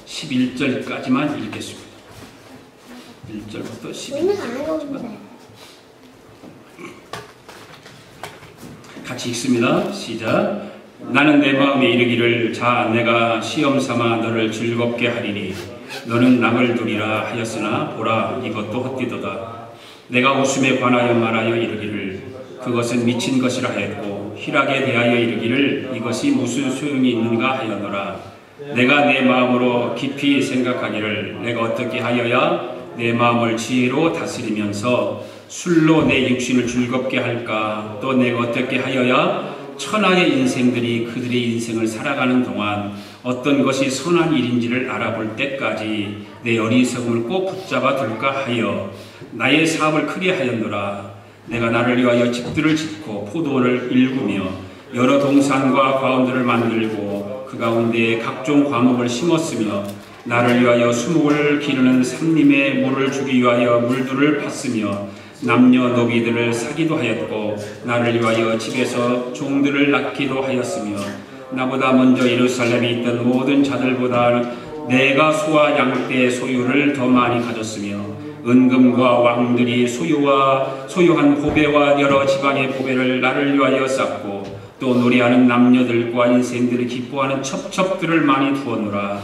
11절까지만 읽겠습니다. 1절부터 11절까지만 같이 읽습니다. 시작. 나는 내 마음에 이르기를 자 내가 시험 삼아 너를 즐겁게 하리니 너는 낙을 두리라 하였으나 보라 이것도 헛되도다. 내가 웃음에 관하여 말하여 이르기를 그것은 미친 것이라 하였고 희락에 대하여 이르기를 이것이 무슨 소용이 있는가 하였노라. 내가 내 마음으로 깊이 생각하기를 내가 어떻게 하여야 내 마음을 지혜로 다스리면서 술로 내 육신을 즐겁게 할까? 또 내가 어떻게 하여야 천하의 인생들이 그들의 인생을 살아가는 동안 어떤 것이 선한 일인지를 알아볼 때까지 내 어리석음을 꼭 붙잡아 둘까 하여 나의 사업을 크게 하였노라. 내가 나를 위하여 집들을 짓고 포도원을 일구며 여러 동산과 과원들을 만들고 그 가운데 각종 과목을 심었으며 나를 위하여 수목을 기르는 삼림에 물을 주기 위하여 물들을 팠으며 남녀 노비들을 사기도 하였고 나를 위하여 집에서 종들을 낳기도 하였으며 나보다 먼저 예루살렘에 있던 모든 자들보다 내가 소와 양떼의 소유를 더 많이 가졌으며 은금과 왕들이 소유한 보배와 여러 지방의 보배를 나를 위하여 쌓고 또 노래하는 남녀들과 인생들을 기뻐하는 첩첩들을 많이 두었노라.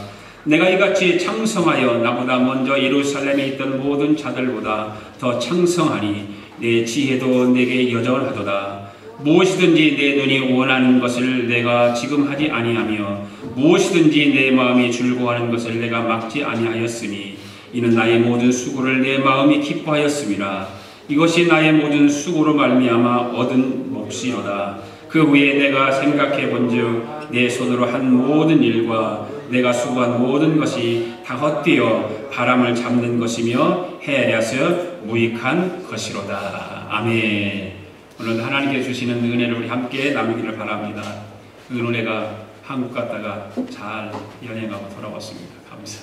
내가 이같이 창성하여 나보다 먼저 예루살렘에 있던 모든 자들보다 더 창성하니 내 지혜도 내게 여전하도다. 무엇이든지 내 눈이 원하는 것을 내가 지금 하지 아니하며 무엇이든지 내 마음이 즐거워하는 것을 내가 막지 아니하였으니 이는 나의 모든 수고를 내 마음이 기뻐하였음이라. 이것이 나의 모든 수고로 말미암아 얻은 몫이로다. 그 후에 내가 생각해 본즉 내 손으로 한 모든 일과 내가 수고한 모든 것이 다 헛되어 바람을 잡는 것이며 헤아려서 무익한 것이로다. 아멘. 오늘 하나님께서 주시는 은혜를 우리 함께 나누기를 바랍니다. 그 은혜가 한국 갔다가 잘 여행하고 돌아왔습니다. 감사.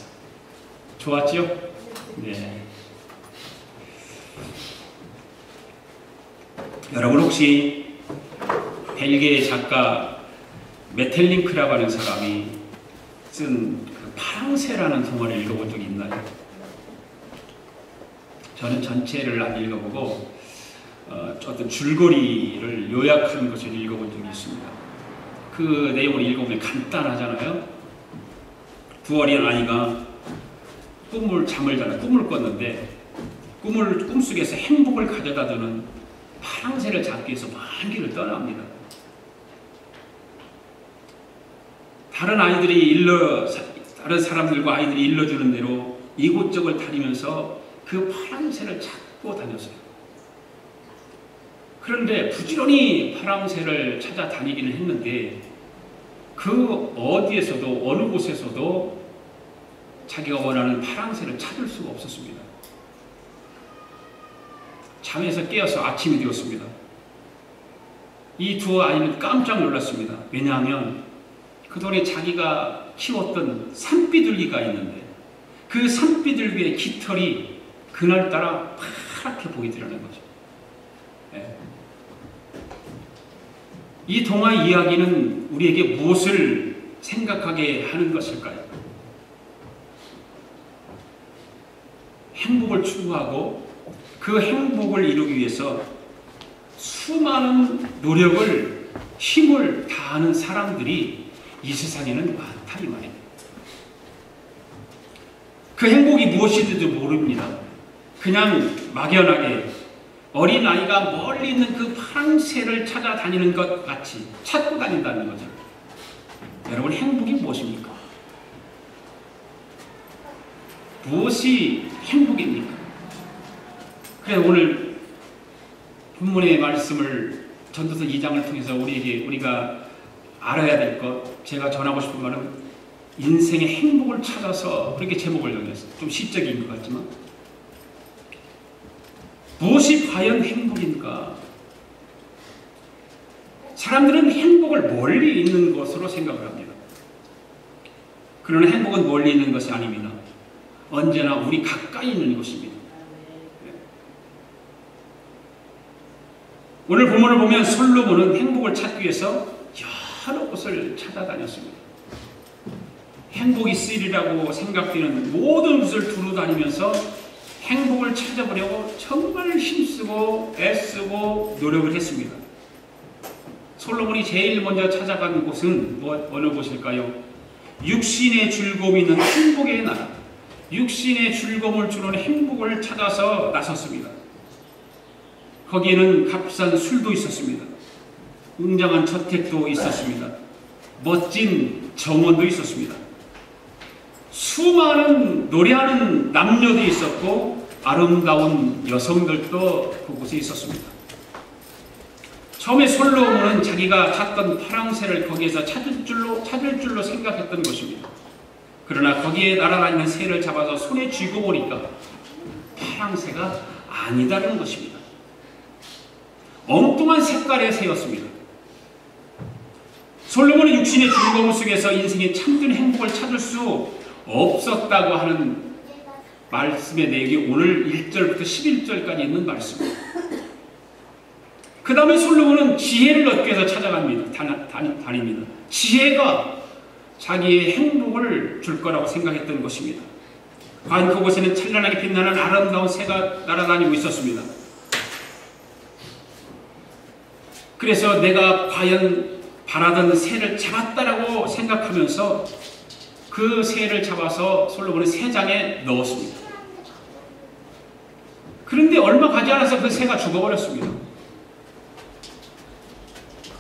좋았죠? 네. 여러분 혹시 벨기에 작가 메텔링크라고 하는 사람이 쓴 그 파랑새라는 동화를 읽어본 적이 있나요? 저는 전체를 안 읽어보고 어떤 줄거리를 요약한 것을 읽어본 적이 있습니다. 그 내용을 읽어보면 간단하잖아요. 두 어린 아이가 꿈을 꿨는데 꿈속에서 행복을 가져다 주는 파랑새를 잡기 위해서 먼 길을 떠납니다. 다른 사람들과 아이들이 일러주는 대로 이곳저곳 다니면서 그 파랑새를 찾고 다녔어요. 그런데 부지런히 파랑새를 찾아다니기는 했는데 그 어디에서도 어느 곳에서도 자기가 원하는 파랑새를 찾을 수가 없었습니다. 잠에서 깨어서 아침이 되었습니다. 이 두 아이는 깜짝 놀랐습니다. 왜냐하면 그동안에 자기가 키웠던 산비둘기가 있는데 그 산비둘기의 깃털이 그날따라 파랗게 보이더라는 거죠. 네. 이 동화 이야기는 우리에게 무엇을 생각하게 하는 것일까요? 행복을 추구하고 그 행복을 이루기 위해서 수많은 노력을, 힘을 다하는 사람들이 이 세상에는 많다 이 말입니다. 그 행복이 무엇인지도 모릅니다. 그냥 막연하게 어린아이가 멀리 있는 그 파랑새를 찾아다니는 것 같이 찾고 다닌다는 거죠. 여러분 행복이 무엇입니까? 무엇이 행복입니까? 그래서 오늘 본문의 말씀을 전도서 2장을 통해서 우리가 알아야 될 것, 제가 전하고 싶은 말은 인생의 행복을 찾아서 그렇게 제목을 정했어요. 좀 시적인 것 같지만 무엇이 과연 행복인가? 사람들은 행복을 멀리 있는 것으로 생각을 합니다. 그러나 행복은 멀리 있는 것이 아닙니다. 언제나 우리 가까이 있는 것입니다. 오늘 본문을 보면 솔로몬은 행복을 찾기 위해서 여러 곳을 찾아다녔습니다. 행복이 있으리라고 생각되는 모든 곳을 두루 다니면서 행복을 찾아보려고 정말 힘쓰고 애쓰고 노력을 했습니다. 솔로몬이 제일 먼저 찾아간 곳은 어느 곳일까요? 육신의 즐거움이 있는 행복의 나라, 육신의 즐거움을 주는 행복을 찾아서 나섰습니다. 거기에는 값싼 술도 있었습니다. 웅장한 저택도 있었습니다. 멋진 정원도 있었습니다. 수많은 노래하는 남녀도 있었고 아름다운 여성들도 그곳에 있었습니다. 처음에 솔로몬은 자기가 찾던 파랑새를 거기에서 찾을 줄로 생각했던 것입니다. 그러나 거기에 날아다니는 새를 잡아서 손에 쥐고 보니까 파랑새가 아니다는 것입니다. 엉뚱한 색깔의 새였습니다. 솔로몬은 육신의 즐거움 속에서 인생의 참된 행복을 찾을 수 없었다고 하는 말씀의 내용이 오늘 1절부터 11절까지 있는 말씀입니다. 그 다음에 솔로몬은 지혜를 얻기 위해서 찾아갑니다. 다닙니다. 지혜가 자기의 행복을 줄 거라고 생각했던 것입니다. 과연 그곳에는 찬란하게 빛나는 아름다운 새가 날아다니고 있었습니다. 그래서 내가 과연 바라던 새를 잡았다라고 생각하면서 그 새를 잡아서 솔로몬은 새장에 넣었습니다. 그런데 얼마 가지 않아서 그 새가 죽어버렸습니다.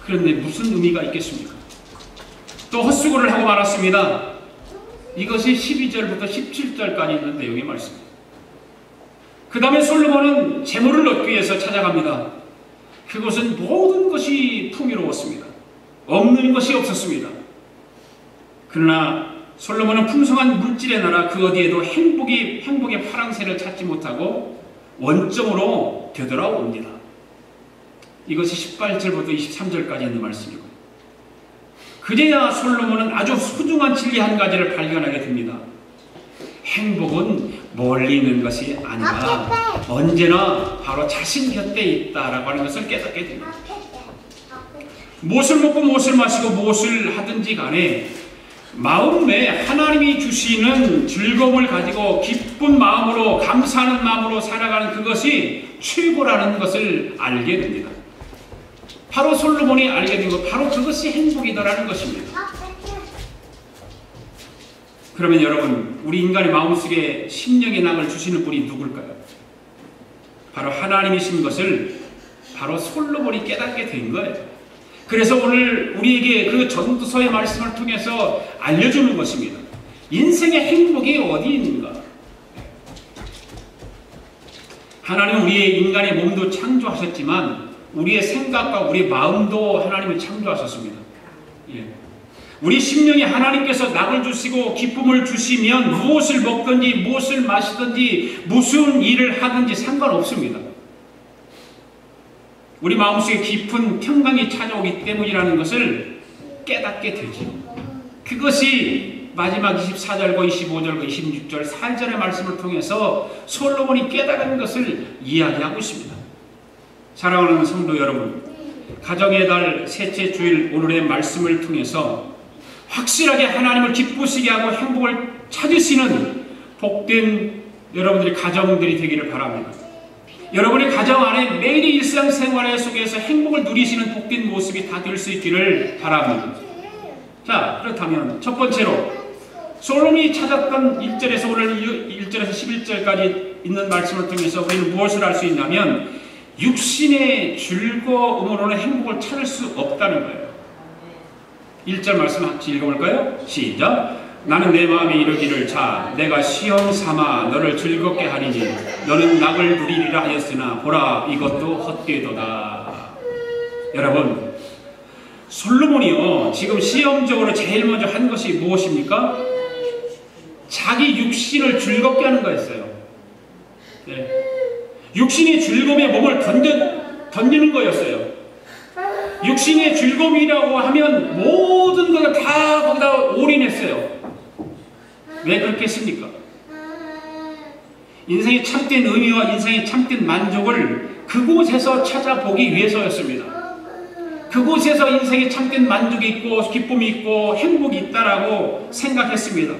그런데 무슨 의미가 있겠습니까? 또 헛수고를 하고 말았습니다. 이것이 12절부터 17절까지 있는 내용의 말씀입니다. 그 다음에 솔로몬은 재물을 얻기 위해서 찾아갑니다. 그곳은 모든 것이 풍요로웠습니다. 없는 것이 없었습니다. 그러나 솔로몬은 풍성한 물질의 나라 그 어디에도 행복의 파랑새를 찾지 못하고 원점으로 되돌아옵니다. 이것이 18절부터 23절까지 있는 말씀이고, 그제야 솔로몬은 아주 소중한 진리 한 가지를 발견하게 됩니다. 행복은 멀리 있는 것이 아니라 언제나 바로 자신 곁에 있다라고 하는 것을 깨닫게 됩니다. 무엇을 먹고 무엇을 마시고 무엇을 하든지 간에 마음에 하나님이 주시는 즐거움을 가지고 기쁜 마음으로 감사하는 마음으로 살아가는 그것이 최고라는 것을 알게 됩니다. 바로 솔로몬이 알게 된 것, 바로 그것이 행복이다라는 것입니다. 그러면 여러분, 우리 인간의 마음속에 심령의 낙을 주시는 분이 누굴까요? 바로 하나님이신 것을 바로 솔로몬이 깨닫게 된 거예요. 그래서 오늘 우리에게 그 전도서의 말씀을 통해서 알려주는 것입니다. 인생의 행복이 어디 있는가? 하나님은 우리의 인간의 몸도 창조하셨지만 우리의 생각과 우리의 마음도 하나님은 창조하셨습니다. 예. 우리 심령에 하나님께서 낙을 주시고 기쁨을 주시면 무엇을 먹든지 무엇을 마시든지 무슨 일을 하든지 상관없습니다. 우리 마음속에 깊은 평강이 찾아오기 때문이라는 것을 깨닫게 되죠. 그것이 마지막 24절과 25절과 26절 4절의 말씀을 통해서 솔로몬이 깨달은 것을 이야기하고 있습니다. 사랑하는 성도 여러분, 가정의 달 셋째 주일 오늘의 말씀을 통해서 확실하게 하나님을 기쁘시게 하고 행복을 찾으시는 복된 여러분들의 가정들이 되기를 바랍니다. 여러분의 가정 안에 매일의 일상생활 속에서 행복을 누리시는 복된 모습이 다 될 수 있기를 바랍니다. 자, 그렇다면 첫 번째로 솔로몬이 찾았던 1절에서 오늘 1절에서 11절까지 있는 말씀을 통해서 우리는 무엇을 알 수 있냐면 육신의 즐거움으로는 행복을 찾을 수 없다는 거예요. 1절 말씀 같이 읽어볼까요? 시작! 나는 내 마음에 이르기를 자 내가 시험 삼아 너를 즐겁게 하리니 너는 낙을 누리리라 하였으나 보라 이것도 헛되도다. 여러분, 솔로몬이요 지금 시험적으로 제일 먼저 한 것이 무엇입니까? 자기 육신을 즐겁게 하는 거였어요. 네. 육신의 즐거움에 몸을 던지는 거였어요. 육신의 즐거움이라고 하면 모든 것을 다 거기다 올인했어요. 왜 그렇게 했습니까? 인생의 참된 의미와 인생의 참된 만족을 그곳에서 찾아보기 위해서였습니다. 그곳에서 인생에 참된 만족이 있고 기쁨이 있고 행복이 있다라고 생각했습니다.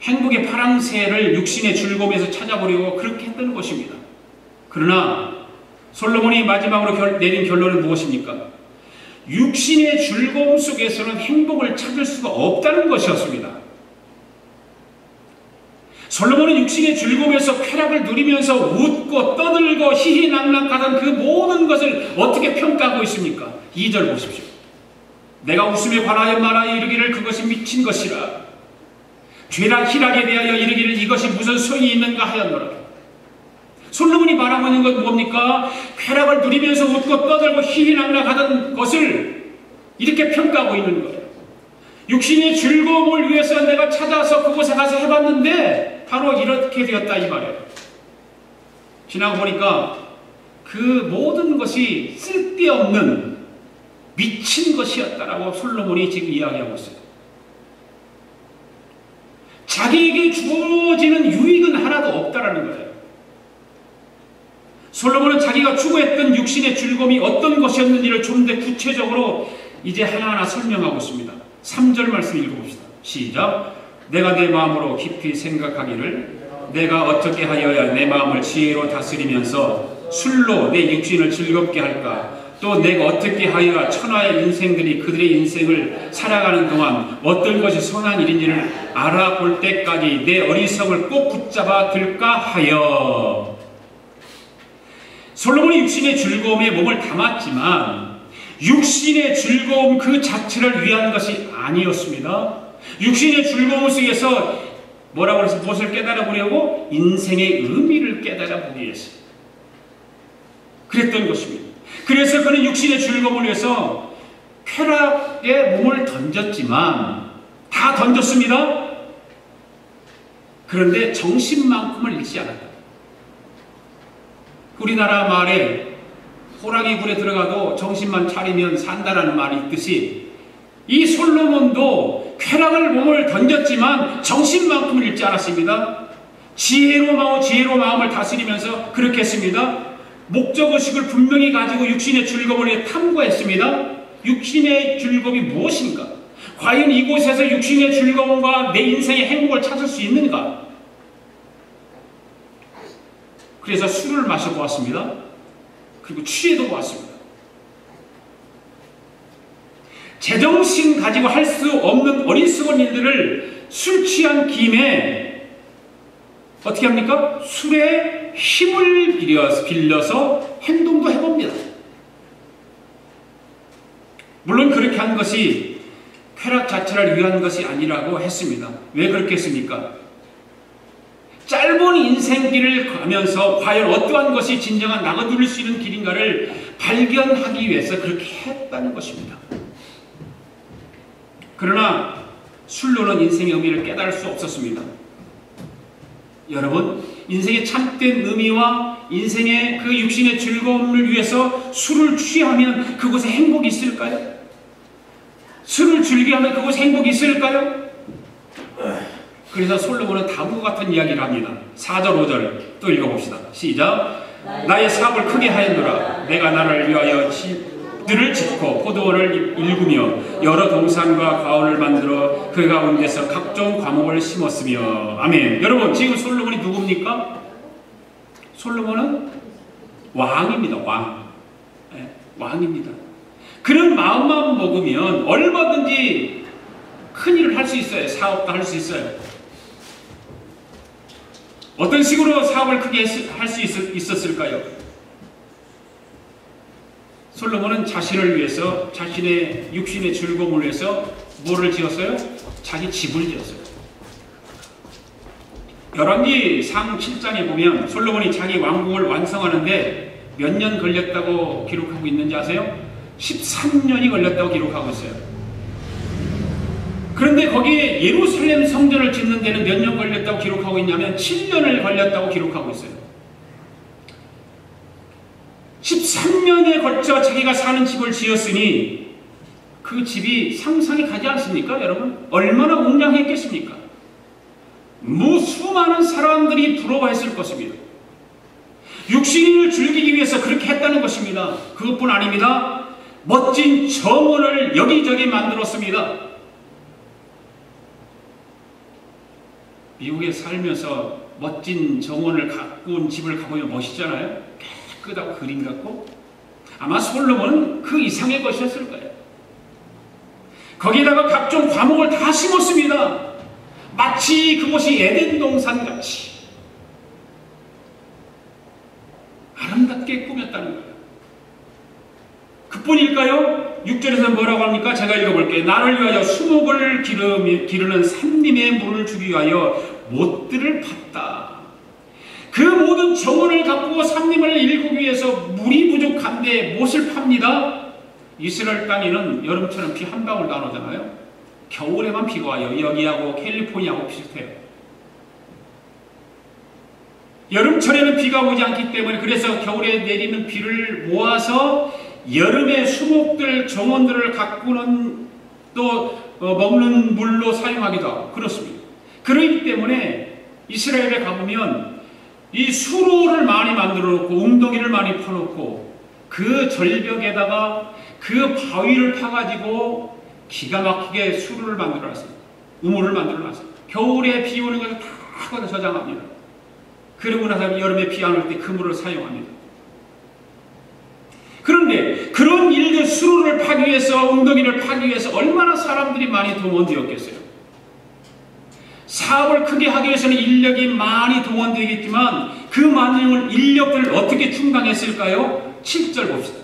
행복의 파랑새를 육신의 즐거움에서 찾아보려고 그렇게 했던 것입니다. 그러나 솔로몬이 마지막으로 내린 결론은 무엇입니까? 육신의 즐거움 속에서는 행복을 찾을 수가 없다는 것이었습니다. 솔로몬은 육신의 즐거움에서 쾌락을 누리면서 웃고 떠들고 희희낙낙하던 그 모든 것을 어떻게 평가하고 있습니까? 2절 보십시오. 내가 웃음에 관하여 말하여 이르기를 그것이 미친 것이라. 희락에 대하여 이르기를 이것이 무슨 소용이 있는가 하였노라. 솔로몬이 말하고 있는 건 뭡니까? 쾌락을 누리면서 웃고 떠들고 희희낙낙하던 것을 이렇게 평가하고 있는 거예요. 육신의 즐거움을 위해서 내가 찾아서 그곳에 가서 해봤는데 바로 이렇게 되었다 이 말이에요. 지나고 보니까 그 모든 것이 쓸데없는 미친 것이었다라고 솔로몬이 지금 이야기하고 있어요. 자기에게 주어지는 유익은 하나도 없다라는 거예요. 솔로몬은 자기가 추구했던 육신의 즐거움이 어떤 것이었는지를 좀 더 구체적으로 이제 하나하나 설명하고 있습니다. 3절 말씀 읽어봅시다. 시작. 내가 내 마음으로 깊이 생각하기를 내가 어떻게 하여야 내 마음을 지혜로 다스리면서 술로 내 육신을 즐겁게 할까? 또 내가 어떻게 하여야 천하의 인생들이 그들의 인생을 살아가는 동안 어떤 것이 선한 일인지를 알아볼 때까지 내 어리석을 꼭 붙잡아 들까 하여. 솔로몬이 육신의 즐거움에 몸을 담았지만 육신의 즐거움 그 자체를 위한 것이 아니었습니다. 육신의 즐거움 속에서 뭐라고 해서 무엇을 깨달아 보려고? 인생의 의미를 깨달아 보기 위해서 그랬던 것입니다. 그래서 그는 육신의 즐거움을 위해서 쾌락에 몸을 던졌지만 다 던졌습니다. 그런데 정신만큼을 잃지 않았다. 우리나라 말에 호랑이 굴에 들어가도 정신만 차리면 산다라는 말이 있듯이 이 솔로몬도 쾌락을 몸을 던졌지만 정신만큼을 잃지 않았습니다. 지혜로 마음을 다스리면서 그렇게 했습니다. 목적의식을 분명히 가지고 육신의 즐거움을 탐구했습니다. 육신의 즐거움이 무엇인가? 과연 이곳에서 육신의 즐거움과 내 인생의 행복을 찾을 수 있는가? 그래서 술을 마셔보았습니다. 그리고 취해도 보았습니다. 제정신 가지고 할 수 없는 어리석은 일들을 술 취한 김에 어떻게 합니까? 술에 힘을 빌려서 행동도 해봅니다. 물론 그렇게 한 것이 쾌락 자체를 위한 것이 아니라고 했습니다. 왜 그렇게 했습니까? 짧은 인생길을 가면서 과연 어떠한 것이 진정한 나가 누릴 수 있는 길인가를 발견하기 위해서 그렇게 했다는 것입니다. 그러나 술로는 인생의 의미를 깨달을 수 없었습니다. 여러분, 인생의 참된 의미와 인생의 그 육신의 즐거움을 위해서 술을 취하면 그곳에 행복이 있을까요? 술을 즐기하면 그곳에 행복이 있을까요? 그래서 솔로몬은 다음과 같은 이야기를 합니다. 4절 5절 또 읽어봅시다. 시작. 나의 사업을 크게 하였노라. 내가 나를 위하여 들을 짓고 포도원을 일구며 여러 동산과 가온을 만들어 그 가운데서 각종 과목을 심었으며. 아멘. 여러분, 지금 솔로몬이 누굽니까? 솔로몬은 왕입니다. 왕. 네, 왕입니다. 그런 마음만 먹으면 얼마든지 큰 일을 할 수 있어요. 사업도 할 수 있어요. 어떤 식으로 사업을 크게 할 수 있었을까요? 솔로몬은 자신을 위해서, 자신의 육신의 즐거움을 위해서 뭐를 지었어요? 자기 집을 지었어요. 열왕기상 7장에 보면 솔로몬이 자기 왕궁을 완성하는데 몇 년 걸렸다고 기록하고 있는지 아세요? 13년이 걸렸다고 기록하고 있어요. 그런데 거기에 예루살렘 성전을 짓는 데는 몇 년 걸렸다고 기록하고 있냐면 7년을 걸렸다고 기록하고 있어요. 13년에 걸쳐 자기가 사는 집을 지었으니 그 집이 상상이 가지 않습니까? 여러분, 얼마나 웅장했겠습니까? 수많은 사람들이 부러워했을 것입니다. 육신을 즐기기 위해서 그렇게 했다는 것입니다. 그것뿐 아닙니다. 멋진 정원을 여기저기 만들었습니다. 미국에 살면서 멋진 정원을 가꾼 집을 가보면 멋있잖아요. 깨끗하고 그림 같고. 아마 솔로몬은 그 이상의 것이었을 거예요. 거기다가 각종 과목을 다 심었습니다. 마치 그곳이 에덴 동산같이 아름답게 꾸몄다는 거예요. 그뿐일까요? 6절에서 뭐라고 합니까? 제가 읽어볼게요. 나를 위하여 수목을 기르는 산림의 물을 주기 위하여 못들을 팠다. 그 모든 정원을 가꾸고 산림을 일구기 위해서 물이 부족한데 못을 팝니다. 이스라엘 땅에는 여름처럼 비 한 방울도 안 오잖아요. 겨울에만 비가 와요. 여기하고 캘리포니아하고 비슷해요. 여름철에는 비가 오지 않기 때문에 그래서 겨울에 내리는 비를 모아서 여름에 수목들, 정원들을 가꾸는 또 먹는 물로 사용하기도 하고 그렇습니다. 그렇기 때문에 이스라엘에 가보면 이 수로를 많이 만들어 놓고 웅덩이를 많이 파놓고 그 절벽에다가 그 바위를 파가지고 기가 막히게 수로를 만들어 놨습니다. 우물을 만들어 놨습니다. 겨울에 비 오는 것을 다 거기다 저장합니다. 그러고 나서 여름에 비 안 올 때 그 물을 사용합니다. 그런데 그런 일들 수로를 파기 위해서 웅덩이를 파기 위해서 얼마나 사람들이 많이 동원되었겠어요. 사업을 크게 하기 위해서는 인력이 많이 동원되겠지만 그 많은 인력들을 어떻게 충당했을까요? 7절 봅시다.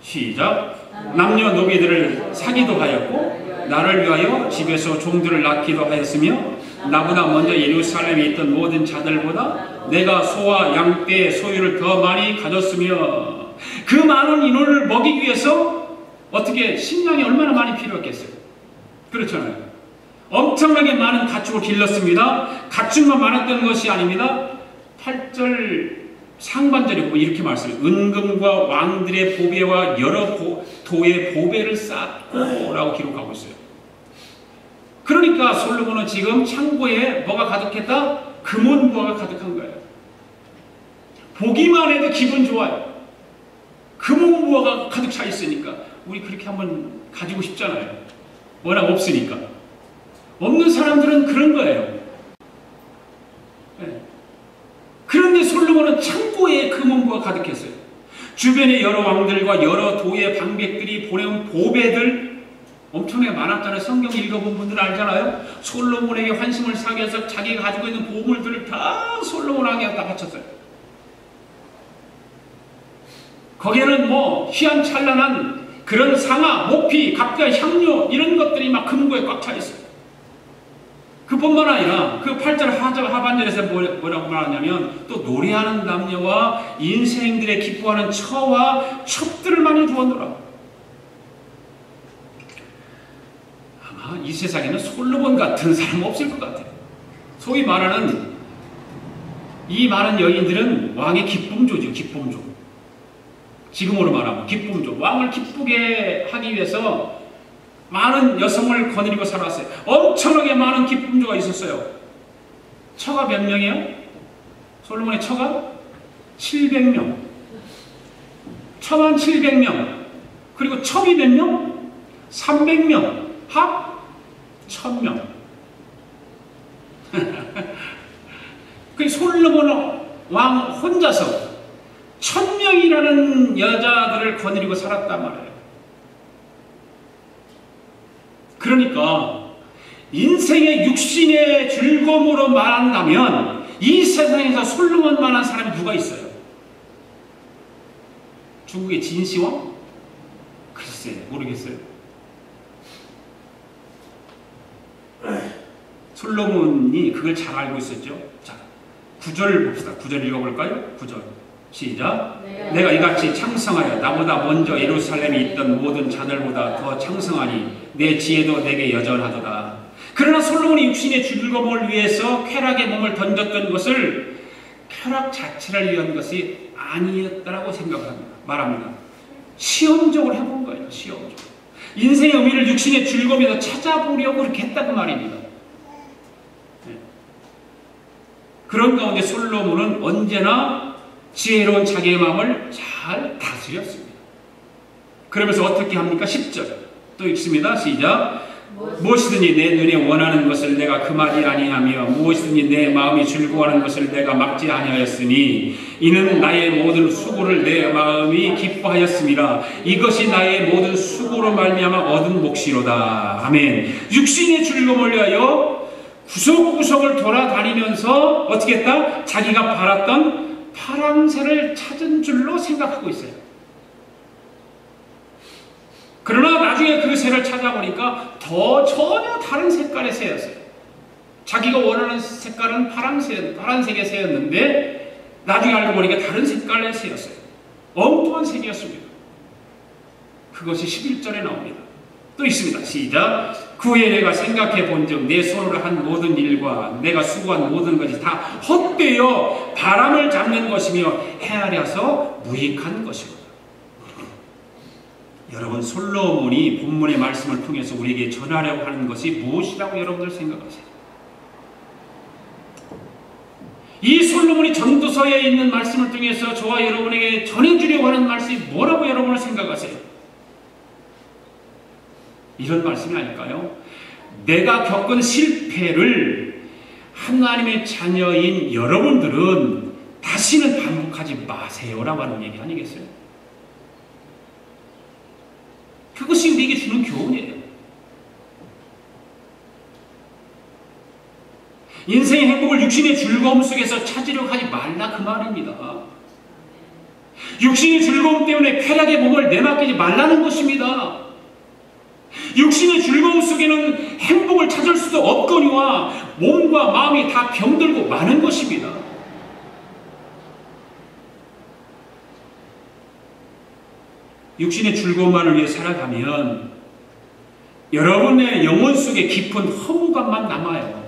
시작. 남녀노비들을 사기도 하였고 나를 위하여 집에서 종들을 낳기도 하였으며 나보다 먼저 예루살렘에 있던 모든 자들보다 내가 소와 양떼 소유를 더 많이 가졌으며 그 많은 인원을 먹이기 위해서 어떻게 식량이 얼마나 많이 필요했겠어요? 그렇잖아요. 엄청나게 많은 가축을 길렀습니다. 가축만 많았던 것이 아닙니다. 8절 상반절에 보면 이렇게 말씀해요. 은금과 왕들의 보배와 여러 도의 보배를 쌓고 라고 기록하고 있어요. 그러니까 솔로몬은 지금 창고에 뭐가 가득했다? 금은보화가 가득한 거예요. 보기만 해도 기분 좋아요. 금은보화가 가득 차 있으니까 우리 그렇게 한번 가지고 싶잖아요. 워낙 없으니까. 없는 사람들은 그런 거예요. 네. 그런데 솔로몬은 창고에 금은보화 가득했어요. 주변의 여러 왕들과 여러 도의 방백들이 보내온 보배들 엄청나게 많았잖아요. 성경 읽어본 분들은 알잖아요. 솔로몬에게 환심을 사게 해서 자기가 가지고 있는 보물들을 다 솔로몬에게 다 바쳤어요. 거기에는 뭐 희한찬란한 그런 상아, 모피, 갑과 향료 이런 것들이 막 금고에 꽉 차 있어요. 그뿐만 아니라 그 8절 하반절에서 뭐라고 말하냐면 또 노래하는 남녀와 인생들의 기뻐하는 처와 첩들을 많이 주었노라. 아마 이 세상에는 솔로몬 같은 사람 없을 것 같아요. 소위 말하는 이 많은 여인들은 왕의 기쁨조죠. 기쁨조. 지금으로 말하면 기쁨조. 왕을 기쁘게 하기 위해서 많은 여성을 거느리고 살았어요. 엄청나게 많은 기쁨조가 있었어요. 처가 몇 명이에요? 솔로몬의 처가 700명. 처만 700명. 그리고 첩이 몇 명? 300명. 합 1000명. 그 솔로몬 왕 혼자서 1000명이라는 여자들을 거느리고 살았단 말이에요. 그러니까 인생의 육신의 즐거움으로 말한다면 이 세상에서 솔로몬만한 사람이 누가 있어요? 중국의 진시황? 글쎄 모르겠어요. 솔로몬이 그걸 잘 알고 있었죠. 자, 9절 봅시다. 9절 읽어볼까요? 9절 시작. 내가 이같이 창성하여 나보다 먼저 예루살렘에 있던 모든 자들보다 더 창성하니 내 지혜도 내게 여전하도다. 그러나 솔로몬이 육신의 즐거움을 위해서 쾌락의 몸을 던졌던 것을 쾌락 자체를 위한 것이 아니었다라고 생각합니다. 말합니다. 시험적으로 해본 거예요. 시험적으로. 인생의 의미를 육신의 즐거움에서 찾아보려고 그렇게 했다고 말입니다. 네. 그런 가운데 솔로몬은 언제나 지혜로운 자기의 마음을 잘 다스렸습니다. 그러면서 어떻게 합니까? 10절 또 읽습니다. 시작. 무엇이든지 내 눈에 원하는 것을 내가 금하지 아니하며 무엇이든지 내 마음이 즐거워하는 것을 내가 막지 아니하였으니 이는 나의 모든 수고를 내 마음이 기뻐하였음이라. 이것이 나의 모든 수고로 말미암아 얻은 몫이로다. 아멘. 육신의 즐거움을 위하여 구석구석을 돌아다니면서 어떻게 했다? 자기가 바랐던 파랑새를 찾은 줄로 생각하고 있어요. 그러나 나중에 그 새를 찾아보니까 더 전혀 다른 색깔의 새였어요. 자기가 원하는 색깔은 파란색의 새였는데 나중에 알고 보니까 다른 색깔의 새였어요. 엉뚱한 색이었습니다. 그것이 11절에 나옵니다. 또 있습니다. 시작. 그 후에 내가 생각해 본즉 내 손으로 한 모든 일과 내가 수고한 모든 것이 다 헛되어 바람을 잡는 것이며 헤아려서 무익한 것이로다. 여러분, 솔로몬이 본문의 말씀을 통해서 우리에게 전하려고 하는 것이 무엇이라고 여러분들 생각하세요? 이 솔로몬이 전도서에 있는 말씀을 통해서 저와 여러분에게 전해주려고 하는 말씀이 뭐라고 여러분은 생각하세요? 이런 말씀이 아닐까요? 내가 겪은 실패를 하나님의 자녀인 여러분들은 다시는 반복하지 마세요라고 하는 얘기 아니겠어요? 그것이 우리에게 주는 교훈이에요. 인생의 행복을 육신의 즐거움 속에서 찾으려고 하지 말라 그 말입니다. 육신의 즐거움 때문에 쾌락의 몸을 내맡기지 말라는 것입니다. 육신의 즐거움 속에는 행복을 찾을 수도 없거니와 몸과 마음이 다 병들고 마는 것입니다. 육신의 즐거움만을 위해 살아가면 여러분의 영혼 속에 깊은 허무감만 남아요.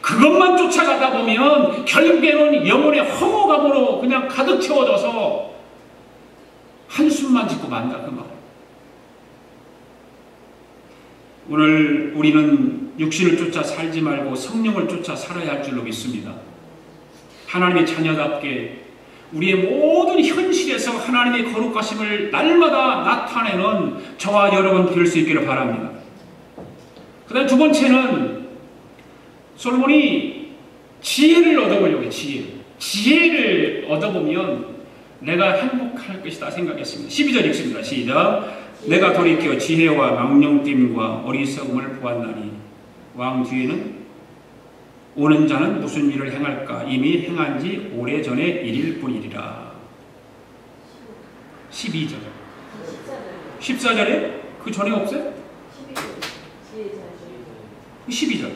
그것만 쫓아가다 보면 결국에는 영혼의 허무감으로 그냥 가득 채워져서 한숨만 짓고 만다 그 말. 오늘 우리는 육신을 쫓아 살지 말고 성령을 쫓아 살아야 할 줄로 믿습니다. 하나님의 자녀답게 우리의 모든 현실에서 하나님의 거룩하심을 날마다 나타내는 저와 여러분 될 수 있기를 바랍니다. 그 다음 두 번째는 솔로몬이 지혜를 얻어보려고 해요. 지혜를 얻어보면 내가 행복할 것이다 생각했습니다. 12절 읽습니다. 시작. 내가 돌이켜 지혜와 망령됨과 어리석음을 보았나니 왕 뒤에는 오는 자는 무슨 일을 행할까? 이미 행한 지 오래전의 일일 뿐이리라. 12절. 14절에? 그 전에 없어요? 12절.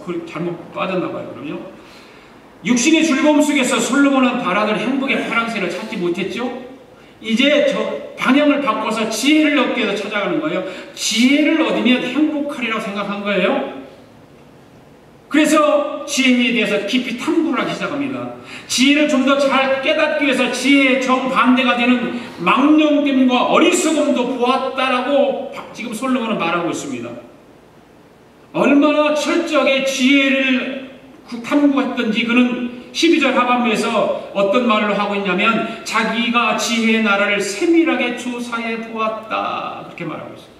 그 잘못 빠졌나봐요. 그럼요. 육신의 즐거움 속에서 솔로몬은 바라던 행복의 파랑새를 찾지 못했죠? 이제 저 방향을 바꿔서 지혜를 얻기 위해서 찾아가는 거예요. 지혜를 얻으면 행복하리라고 생각한 거예요. 그래서 지혜에 대해서 깊이 탐구를 하기 시작합니다. 지혜를 좀 더 잘 깨닫기 위해서 지혜의 정반대가 되는 망령됨과 어리석음도 보았다라고 지금 솔로몬은 말하고 있습니다. 얼마나 철저하게 지혜를 탐구했던지 그는 12절 하반부에서 어떤 말을 하고 있냐면 자기가 지혜의 나라를 세밀하게 조사해 보았다 그렇게 말하고 있습니다.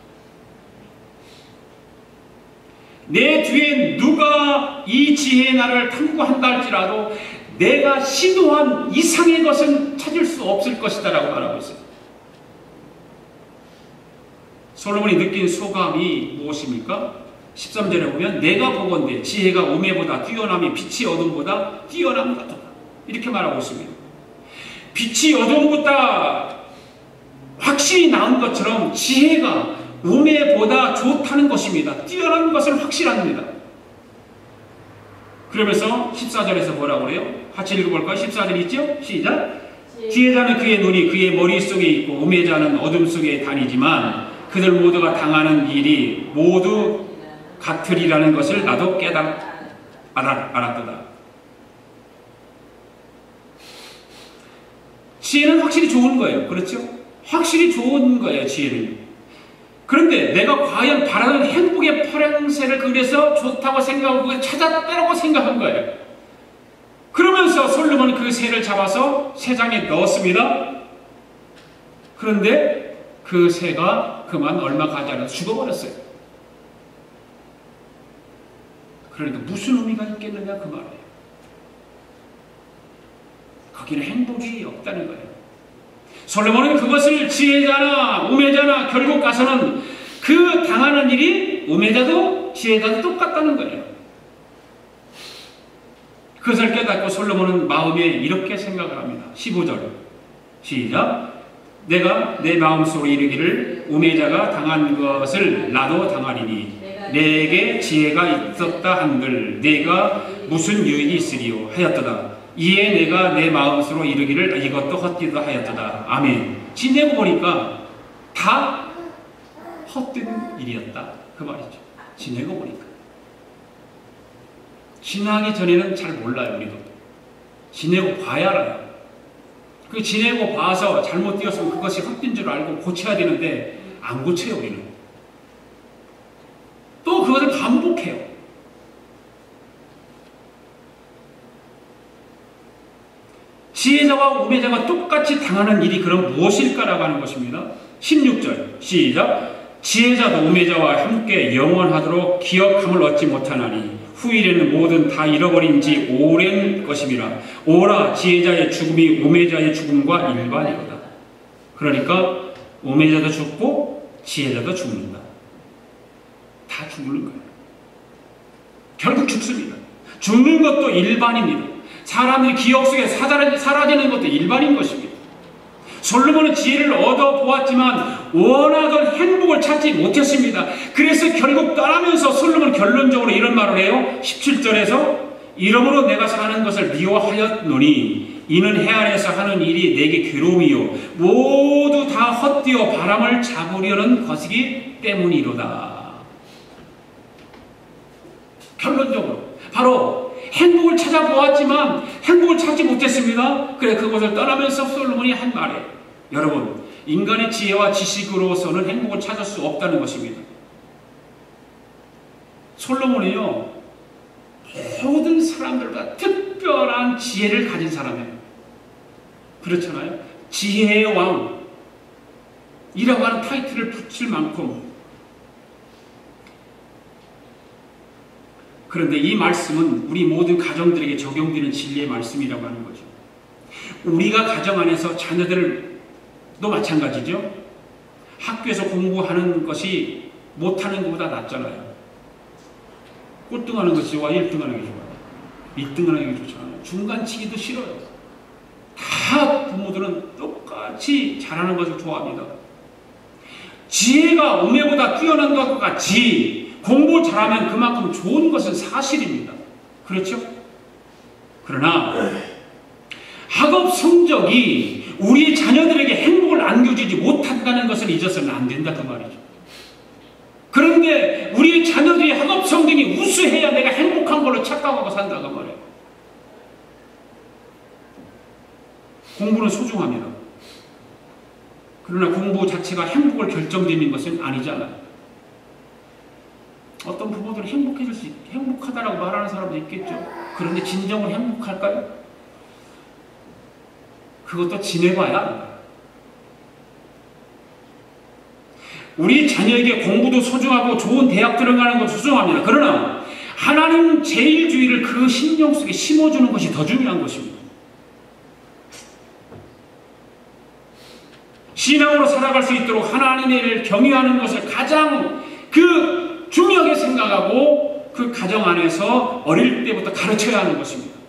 내 뒤에 누가 이 지혜의 나라를 탐구한다 할지라도 내가 시도한 이상의 것은 찾을 수 없을 것이다 라고 말하고 있어요. 솔로몬이 느낀 소감이 무엇입니까? 13절에 보면 내가 보건대 지혜가 우매보다 뛰어남이 빛이 어둠보다 뛰어남 같다 이렇게 말하고 있습니다. 빛이 어둠보다 확실히 나은 것처럼 지혜가 우매보다 좋다는 것입니다. 뛰어난 것은 확실합니다. 그러면서 14절에서 뭐라고 그래요? 같이 읽어볼까요? 14절 있죠? 시작! 지혜자는 그의 눈이 그의 머릿속에 있고 우매자는 어둠 속에 다니지만 그들 모두가 당하는 일이 모두 같으리라는 것을 나도 알았도다. 지혜는 확실히 좋은 거예요. 그렇죠? 확실히 좋은 거예요. 지혜는. 그런데 내가 과연 바라는 행복의 파랑새를 그래서 좋다고 생각하고 찾았다고 생각한 거예요. 그러면서 솔로몬은 그 새를 잡아서 새장에 넣었습니다. 그런데 그 새가 그만 얼마 가지 않아서 죽어버렸어요. 그러니까 무슨 의미가 있겠느냐 그 말이에요. 거기는 행복이 없다는 거예요. 솔로몬은 그것을 지혜자나 우매자나 결국 가서는 그 당하는 일이 우매자도 지혜자도 똑같다는 거예요. 그것을 깨닫고 솔로몬은 마음에 이렇게 생각을 합니다. 15절 시작. 내가 내 마음속으로 이르기를 우매자가 당한 것을 나도 당하리니 내게 지혜가 있었다 한들 내가 무슨 유익이 있으리요 하였도다. 이에 내가 내 마음속으로 이르기를 이것도 헛되다 하였도다. 아멘. 지내고 보니까 다 헛된 일이었다 그 말이죠. 지내고 보니까. 지나기 전에는 잘 몰라요. 우리도 지내고 봐야 알아요. 그 지내고 봐서 잘못 되었으면 그것이 헛된 줄 알고 고쳐야 되는데 안 고쳐요. 우리는 또 그것을 반복해요. 지혜자와 우매자가 똑같이 당하는 일이 그럼 무엇일까라고 하는 것입니다. 16절 시작. 지혜자도 우매자와 함께 영원하도록 기억함을 얻지 못하나니 후일에는 모든 다 잃어버린 지 오랜 것임이라. 오라 지혜자의 죽음이 우매자의 죽음과 일반이로다. 그러니까 우매자도 죽고 지혜자도 죽는다. 다 죽는 거예요. 결국 죽습니다. 죽는 것도 일반입니다. 사람들이 기억 속에 사라지는 것도 일반인 것입니다. 솔로몬은 지혜를 얻어보았지만 원하던 행복을 찾지 못했습니다. 그래서 결국 떠나면서 솔로몬은 결론적으로 이런 말을 해요. 17절에서 이러므로 내가 사는 것을 미워하였노니 이는 해안에서 하는 일이 내게 괴로움이요 모두 다 헛되어 바람을 잡으려는 것이기 때문이로다. 결론적으로 바로 행복을 찾아보았지만 행복을 찾지 못했습니다. 그래 그것을 떠나면서 솔로몬이 한 말이에요. 여러분 인간의 지혜와 지식으로서는 행복을 찾을 수 없다는 것입니다. 솔로몬이요 모든 사람들과 특별한 지혜를 가진 사람이에요. 그렇잖아요. 지혜의 왕 이라고 하는 타이틀을 붙일 만큼. 그런데 이 말씀은 우리 모든 가정들에게 적용되는 진리의 말씀이라고 하는 거죠. 우리가 가정 안에서 자녀들도 마찬가지죠. 학교에서 공부하는 것이 못하는 것보다 낫잖아요. 꼴등하는 것이 좋아요? 1등하는 게 좋아요? 2등하는 게 좋잖아요. 중간치기도 싫어요. 다 부모들은 똑같이 잘하는 것을 좋아합니다. 지혜가 우매보다 뛰어난 것과 같이 공부 잘하면 그만큼 좋은 것은 사실입니다. 그렇죠? 그러나 학업 성적이 우리 자녀들에게 행복을 안겨주지 못한다는 것을 잊어서는 안 된다 그 말이죠. 그런데 우리 자녀들이 학업 성적이 우수해야 내가 행복한 걸로 착각하고 산다 그 말이에요. 공부는 소중합니다. 그러나 공부 자체가 행복을 결정짓는 것은 아니잖아요. 어떤 부모들은 행복하다라고 말하는 사람도 있겠죠. 그런데 진정으로 행복할까요? 그것도 지내봐야 합니다. 우리 자녀에게 공부도 소중하고 좋은 대학 들어가는 것도 소중합니다. 그러나 하나님 제일주의를 그 심령 속에 심어주는 것이 더 중요한 것입니다. 신앙으로 살아갈 수 있도록 하나님을 경외하는 것을 가장 중요하게 생각하고 그 가정 안에서 어릴 때부터 가르쳐야 하는 것입니다.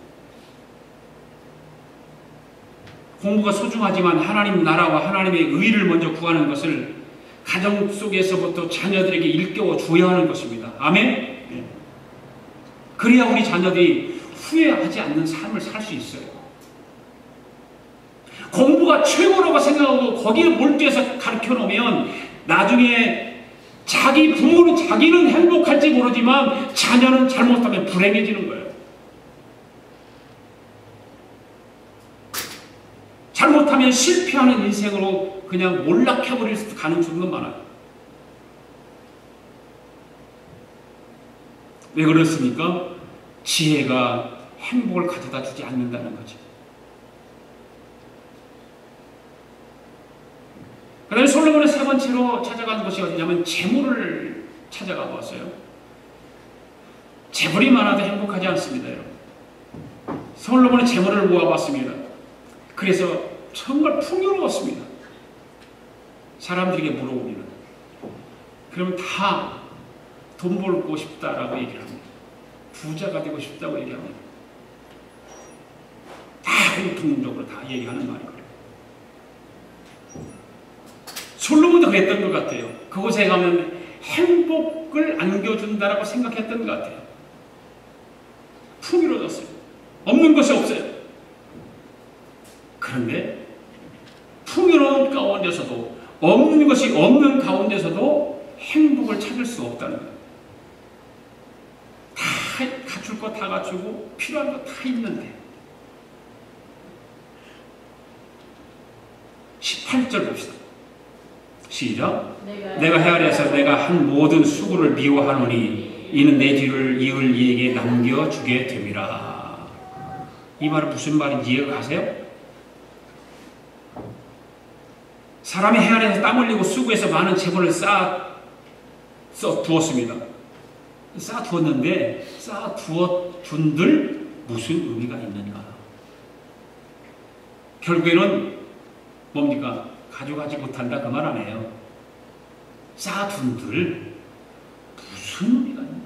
공부가 소중하지만 하나님 나라와 하나님의 의를 먼저 구하는 것을 가정 속에서부터 자녀들에게 일깨워 줘야 하는 것입니다. 아멘? 그래야 우리 자녀들이 후회하지 않는 삶을 살 수 있어요. 공부가 최고라고 생각하고 거기에 몰두해서 가르쳐 놓으면 나중에 자기 부모는 자기는 행복할지 모르지만 자녀는 잘못하면 불행해지는 거예요. 잘못하면 실패하는 인생으로 그냥 몰락해버릴 가능성도 많아요. 왜 그렇습니까? 지혜가 행복을 가져다 주지 않는다는 거죠. 그 다음에 솔로몬은 세 번째로 찾아간 곳이 어디냐면 재물을 찾아가 보았어요. 재물이 많아도 행복하지 않습니다, 여러분. 솔로몬은 재물을 모아봤습니다. 그래서 정말 풍요로웠습니다. 사람들에게 물어보면 그러면 다 돈 벌고 싶다라고 얘기를 합니다. 부자가 되고 싶다고 얘기합니다. 다 공통적으로 다 얘기하는 말이 그래요. 솔로몬도 그랬던 것 같아요. 그곳에 가면 행복을 안겨준다라고 생각했던 것 같아요. 풍요로워졌어요. 없는 것이 없어요. 그런데 풍요로운 가운데서도 없는 것이 없는 가운데서도 행복을 찾을 수 없다는 거예요. 다 갖출 거 다 갖추고 필요한 거 다 있는데 18절 봅시다. 시작. 내가 헤아려서 내가 한 모든 수고를 미워하노니 이는 내 뒤를 이을 이에게 남겨주게 됨이라. 이 말은 무슨 말인지 이해가 가세요? 사람이 헤아려서 땀 흘리고 수고해서 많은 재물을 쌓아 두었습니다. 쌓아 두었는데 쌓아 두었둔들 무슨 의미가 있는가? 결국에는 뭡니까? 가져가지 못한다 그 말 아니에요. 쌓아둔들 무슨 의미가 있나?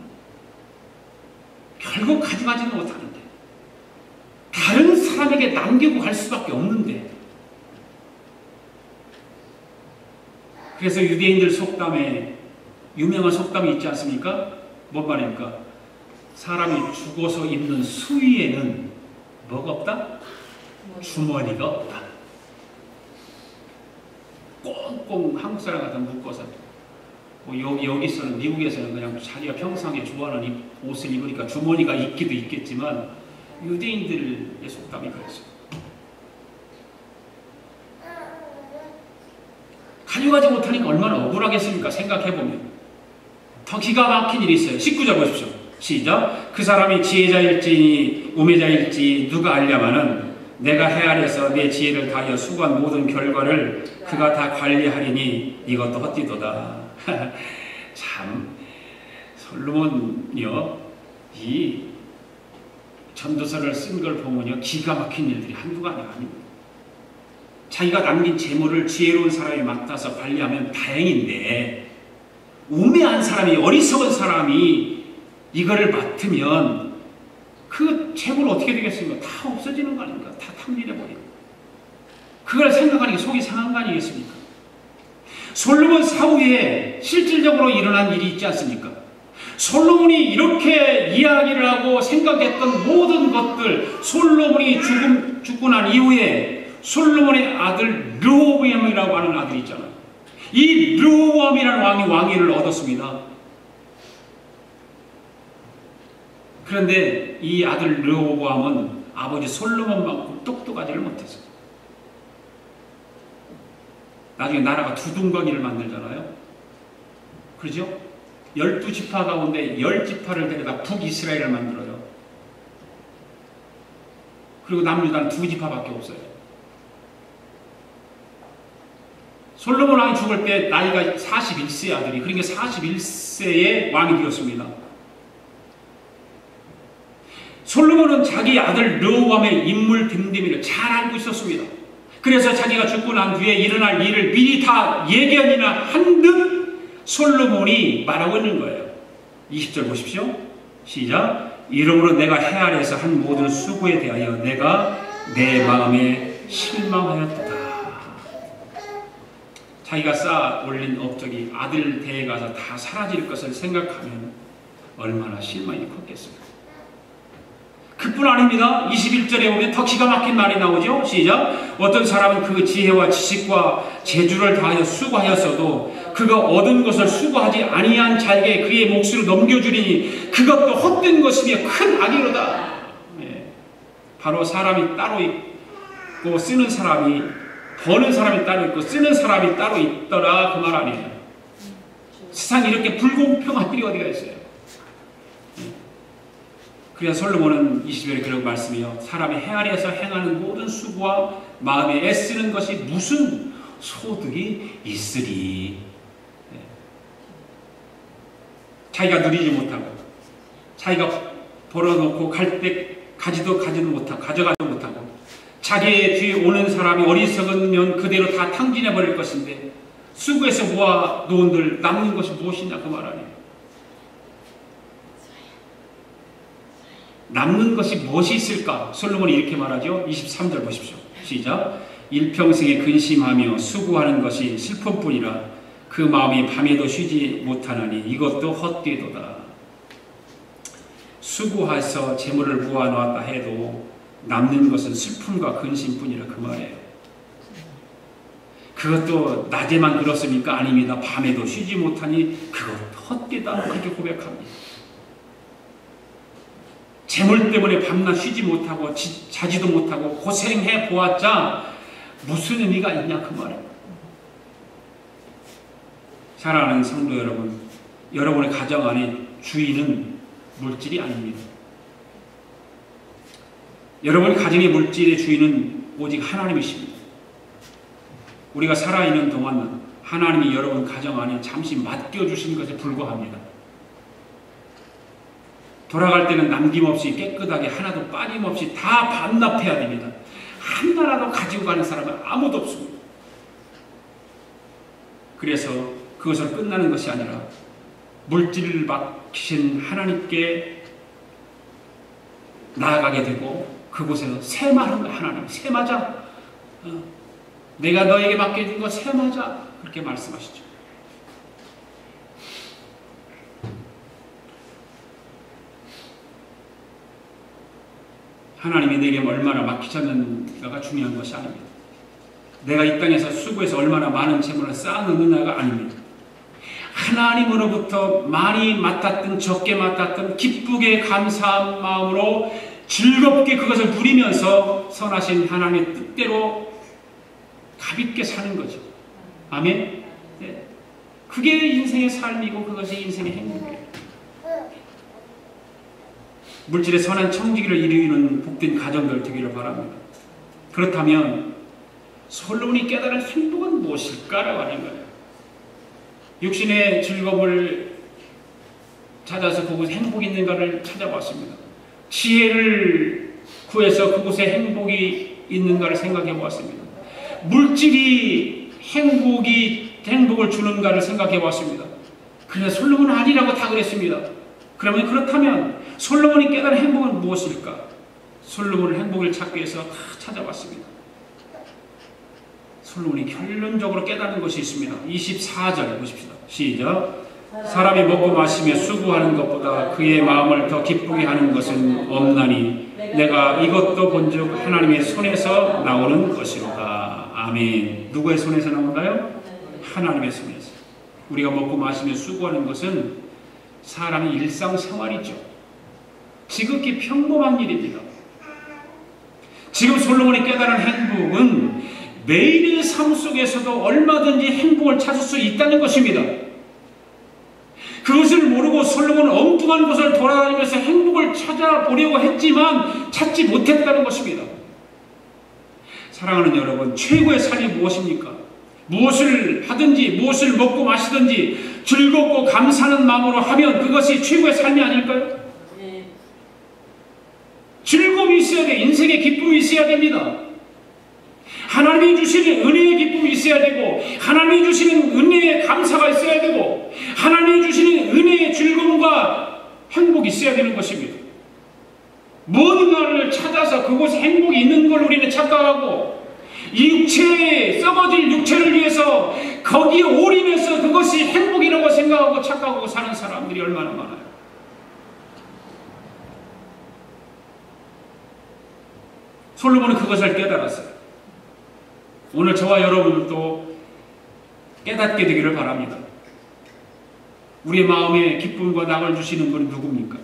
결국 가져가지는 못하는데 다른 사람에게 남기고 갈 수밖에 없는데. 그래서 유대인들 속담에 유명한 속담이 있지 않습니까? 뭔 말입니까? 사람이 죽어서 입는 수위에는 뭐가 없다? 주머니가 없다. 꽁꽁 한국 사람 같은 묶어서 여기서는 미국에서는 그냥 자기가 평상시에 좋아하는 옷을 입으니까 주머니가 있기도 있겠지만 유대인들의 속담이 그랬어요. 가져가지 못하니까 얼마나 억울하겠습니까? 생각해보면 더 기가 막힌 일이 있어요. 19절 보십시오. 시작. 그 사람이 지혜자일지 우매자일지 누가 알려마는 내가 헤아려서 내 지혜를 다하여 수고한 모든 결과를 그가 다 관리하리니 이것도 헛디도다. 참 솔로몬이요 이 전도서를 쓴 걸 보면요 기가 막힌 일들이 한두가 아닙니다. 자기가 남긴 재물을 지혜로운 사람이 맡아서 관리하면 다행인데 우매한 사람이 어리석은 사람이 이거를 맡으면 그 재물 어떻게 되겠습니까? 다 없어지는 거 아닙니까? 다 탕진해버리고. 그걸 생각하는 게 속이 상한 거 아니겠습니까? 솔로몬 사후에 실질적으로 일어난 일이 있지 않습니까? 솔로몬이 이렇게 이야기를 하고 생각했던 모든 것들, 솔로몬이 죽고 난 이후에 솔로몬의 아들 르호보암이라고 하는 아들이 있잖아요. 이 르호보암이라는 왕이 왕위를 얻었습니다. 그런데 이 아들 르호보암은 아버지 솔로몬만큼 똑똑하지를 못했어요. 나중에 나라가 두둥강이를 만들잖아요. 그렇죠? 12지파 가운데 10지파를 데려다 북이스라엘을 만들어요. 그리고 남유다는 2지파밖에 없어요. 솔로몬 왕이 죽을 때 나이가 41세의 아들이, 그러니까 41세의 왕이 되었습니다. 솔로몬은 자기 아들 르호보암의 인물 됨됨이를 잘 알고 있었습니다. 그래서 자기가 죽고 난 뒤에 일어날 일을 미리 다 예견이나 한 듯 솔로몬이 말하고 있는 거예요. 20절 보십시오. 시작. 이러므로 내가 헤아려서 한 모든 수고에 대하여 내가 내 마음에 실망하였도다. 자기가 쌓아 올린 업적이 아들 대에 가서 다 사라질 것을 생각하면 얼마나 실망이 컸겠습니까? 그뿐 아닙니다. 21절에 보면 더 기가 막힌 말이 나오죠. 시작. 어떤 사람은 그 지혜와 지식과 재주를 다하여 수고하였어도 그가 얻은 것을 수고하지 아니한 자에게 그의 몫을 넘겨주리니 그것도 헛된 것이며 큰 악이로다. 네. 바로 사람이 따로 있고 쓰는 사람이, 버는 사람이 따로 있고 쓰는 사람이 따로 있더라 그 말 아니에요. 세상에 이렇게 불공평한 일이 어디가 있어요. 그래서 솔로몬은 20절에 그런 말씀이요. 사람이 헤아려서 행하는 모든 수고와 마음에 애쓰는 것이 무슨 소득이 있으리. 자기가 누리지 못하고 자기가 벌어놓고 갈 때 가지도 못하고 가져가지도 못하고 자기의 뒤에 오는 사람이 어리석으면 그대로 다 탕진해 버릴 것인데 수고해서 모아 놓은들 남는 것이 무엇이냐 그 말 아니에요. 남는 것이 무엇이 있을까? 솔로몬이 이렇게 말하죠. 23절 보십시오. 시작. 일평생에 근심하며 수고하는 것이 슬픔뿐이라 그 마음이 밤에도 쉬지 못하나니 이것도 헛되도다. 수고해서 재물을 모아놓았다 해도 남는 것은 슬픔과 근심뿐이라 그 말이에요. 그것도 낮에만 그렇습니까? 아닙니다. 밤에도 쉬지 못하니 그것도 헛되다. 그렇게 고백합니다. 재물 때문에 밤낮 쉬지 못하고 자지도 못하고 고생해 보았자 무슨 의미가 있냐 그 말이에요. 사랑하는 성도 여러분, 여러분의 가정 안에 주인은 물질이 아닙니다. 여러분 가정의 물질의 주인은 오직 하나님이십니다. 우리가 살아있는 동안 하나님이 여러분 가정 안에 잠시 맡겨주신 것에 불과합니다. 돌아갈 때는 남김없이 깨끗하게 하나도 빠짐없이 다 반납해야 됩니다. 하나라도 가지고 가는 사람은 아무도 없습니다. 그래서 그것을 끝나는 것이 아니라 물질을 맡기신 하나님께 나아가게 되고 그곳에서 세마하는 거야. 하나님 세마자. 내가 너에게 맡겨준 거 세마자. 그렇게 말씀하시죠. 하나님이 내게 얼마나 맡기셨는가가 중요한 것이 아닙니다. 내가 이 땅에서 수고해서 얼마나 많은 재물을 쌓아놓느냐가 아닙니다. 하나님으로부터 많이 맡았든 적게 맡았든 기쁘게 감사한 마음으로 즐겁게 그것을 누리면서 선하신 하나님의 뜻대로 가볍게 사는 거죠. 아멘? 네. 그게 인생의 삶이고 그것이 인생의 행복이에요. 물질의 선한 청지기를 이루는 복된 가정들 되기를 바랍니다. 그렇다면 솔로몬이 깨달은 행복은 무엇일까라고 하는 거예요. 육신의 즐거움을 찾아서 그곳에 행복이 있는가를 찾아봤습니다. 지혜를 구해서 그곳에 행복이 있는가를 생각해 보았습니다. 물질이 행복을 주는가를 생각해 보았습니다. 그래서 솔로몬은 아니라고 다 그랬습니다. 그러면 그렇다면 솔로몬이 깨달은 행복은 무엇일까? 솔로몬은 행복을 찾기 위해서 다 찾아봤습니다. 솔로몬이 결론적으로 깨달은 것이 있습니다. 24절 보십시다. 시작. 사람이 먹고 마시며 수고하는 것보다 그의 마음을 더 기쁘게 하는 것은 없나니 내가 이것도 본즉 하나님의 손에서 나오는 것이로다. 아멘. 누구의 손에서 나온다요? 하나님의 손에서. 우리가 먹고 마시며 수고하는 것은 사람의 일상생활이죠. 지극히 평범한 일입니다. 지금 솔로몬이 깨달은 행복은 매일의 삶 속에서도 얼마든지 행복을 찾을 수 있다는 것입니다. 그것을 모르고 솔로몬은 엉뚱한 곳을 돌아다니면서 행복을 찾아보려고 했지만 찾지 못했다는 것입니다. 사랑하는 여러분, 최고의 삶이 무엇입니까? 무엇을 하든지 무엇을 먹고 마시든지 즐겁고 감사하는 마음으로 하면 그것이 최고의 삶이 아닐까요? 즐거움이 있어야 돼. 인생의 기쁨이 있어야 됩니다. 하나님이 주시는 은혜의 기쁨이 있어야 되고 하나님이 주시는 은혜의 감사가 있어야 되고 하나님이 주시는 은혜의 즐거움과 행복이 있어야 되는 것입니다. 무언가를 찾아서 그곳에 행복이 있는 걸 우리는 착각하고 썩어질 육체를 위해서 거기에 올인해서 그것이 행복이라고 생각하고 착각하고 사는 사람들이 얼마나 많아요. 솔로몬은 그것을 깨달았어요. 오늘 저와 여러분도 깨닫게 되기를 바랍니다. 우리의 마음에 기쁨과 낙을 주시는 분은 누굽니까?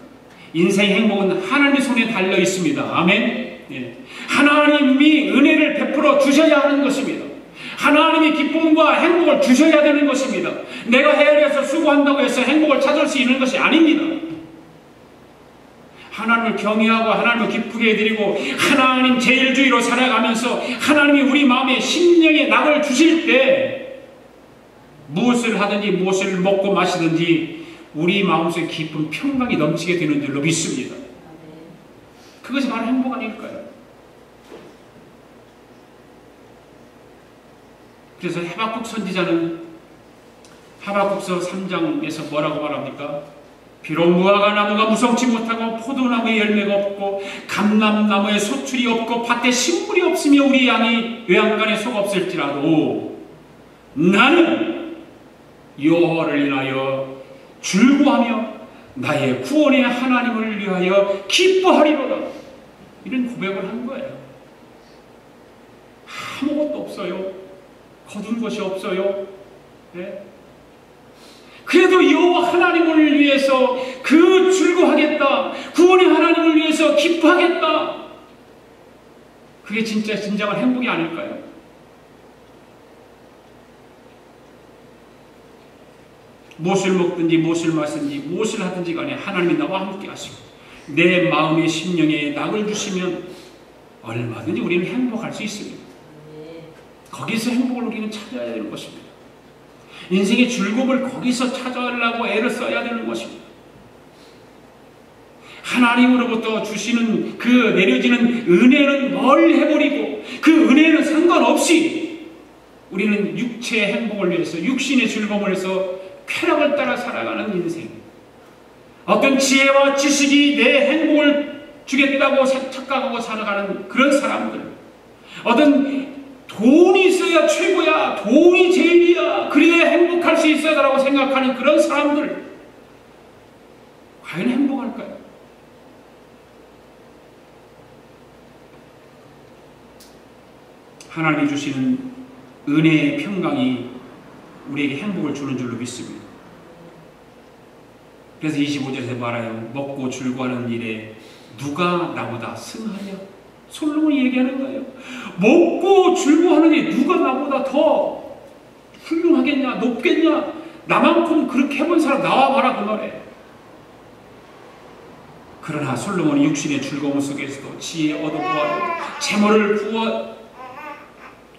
인생의 행복은 하나님의 손에 달려 있습니다. 아멘. 예. 하나님이 은혜를 베풀어 주셔야 하는 것입니다. 하나님이 기쁨과 행복을 주셔야 되는 것입니다. 내가 헤아려서 수고한다고 해서 행복을 찾을 수 있는 것이 아닙니다. 하나님을 경외하고 하나님을 기쁘게 해드리고 하나님 제일주의로 살아가면서 하나님이 우리 마음에 심령에 낙을 주실 때 무엇을 하든지 무엇을 먹고 마시든지 우리 마음속에 깊은 평강이 넘치게 되는 줄로 믿습니다. 그것이 바로 행복 아닐까요? 그래서 하박국 선지자는 하박국서 3장에서 뭐라고 말합니까? 비록 무화과 나무가 무성치 못하고 포도나무에 열매가 없고 감람나무에 소출이 없고 밭에 식물이 없으며 우리 양이 외양간에 소가 없을지라도 나는 여호와를 인하여 즐거워하며 나의 구원의 하나님을 위하여 기뻐하리로다. 이런 고백을 한 거예요. 아무것도 없어요. 거둔 것이 없어요. 네? 그래도 여호와 하나님을 위해서 그 즐거워하겠다. 구원의 하나님을 위해서 기뻐하겠다. 그게 진짜 진정한 행복이 아닐까요? 무엇을 먹든지 무엇을 마시든지 무엇을 하든지 간에 하나님이 나와 함께 하시고 내 마음의 심령에 낙을 주시면 얼마든지 우리는 행복할 수 있습니다. 거기서 행복을 우리는 찾아야 되는 것입니다. 인생의 즐거움을 거기서 찾아가려고 애를 써야 되는 것입니다. 하나님으로부터 주시는 그 내려지는 은혜는 멀리해버리고 그 은혜는 상관없이 우리는 육체의 행복을 위해서 육신의 즐거움을 위해서 쾌락을 따라 살아가는 인생, 어떤 지혜와 지식이 내 행복을 주겠다고 착각하고 살아가는 그런 사람들, 어떤 돈이 있어야 최고야, 돈이 제일이야, 그래야 행복할 수 있어라고 생각하는 그런 사람들, 과연 행복할까요? 하나님이 주시는 은혜의 평강이 우리에게 행복을 주는 줄로 믿습니다. 그래서 25절에서 말해요. 먹고 즐거워하는 일에 누가 나보다 승하냐? 솔로몬이 얘기하는 거예요. 먹고 즐거워하는 일에 누가 나보다 더 훌륭하겠냐? 높겠냐? 나만큼 그렇게 해본 사람 나와봐라 그 말이에요. 그러나 솔로몬이 육신의 즐거움 속에서도 지혜 얻어보아도 재물을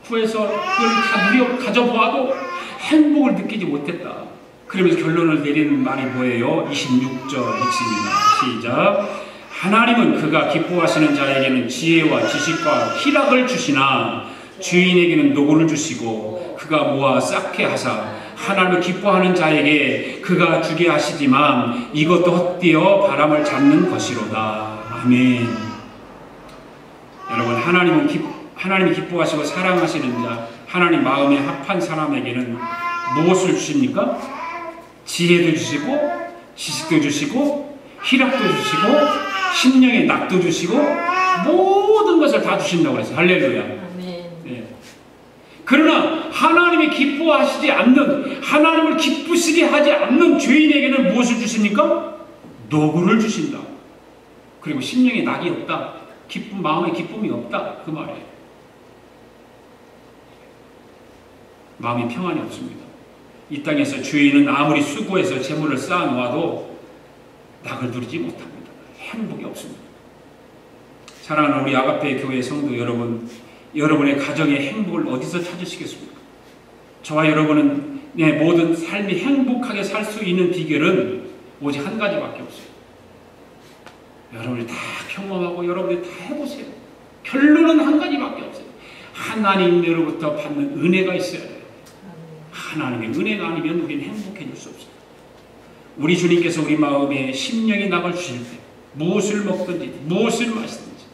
구해서 그걸 다 가져보아도 행복을 느끼지 못했다. 그러면서 결론을 내리는 말이 뭐예요? 26절 읽습니다. 시작. 하나님은 그가 기뻐하시는 자에게는 지혜와 지식과 희락을 주시나 주인에게는 노고를 주시고 그가 모아 쌓게 하사 하나님을 기뻐하는 자에게 그가 주게 하시지만 이것도 헛되어 바람을 잡는 것이로다. 아멘. 여러분, 하나님이 기뻐하시고 사랑하시는 자, 하나님 마음에 합한 사람에게는 무엇을 주십니까? 지혜도 주시고 지식도 주시고 희락도 주시고 심령의 낙도 주시고 모든 것을 다 주신다고 그랬어요. 할렐루야. 네. 그러나 하나님이 기뻐하시지 않는, 하나님을 기쁘시게 하지 않는 죄인에게는 무엇을 주십니까? 노고를 주신다. 그리고 심령의 낙이 없다. 기쁨, 마음의 기쁨이 없다. 그 말이에요. 마음이 평안이 없습니다. 이 땅에서 죄인은 아무리 수고해서 재물을 쌓아놓아도 낙을 누리지 못합니다. 행복이 없습니다. 사랑하는 우리 아가페 교회 성도 여러분, 여러분의 가정의 행복을 어디서 찾으시겠습니까? 저와 여러분은 모든 삶이 행복하게 살 수 있는 비결은 오직 한 가지밖에 없어요. 여러분이 다 경험하고 여러분이 다 해보세요. 결론은 한 가지밖에 없어요. 하나님으로부터 받는 은혜가 있어야 돼요. 하나님의 은혜가 아니면 우리는 행복해질 수 없어요. 우리 주님께서 우리 마음에 심령의 낙을 주실 때 무엇을 먹든지 무엇을 마시든지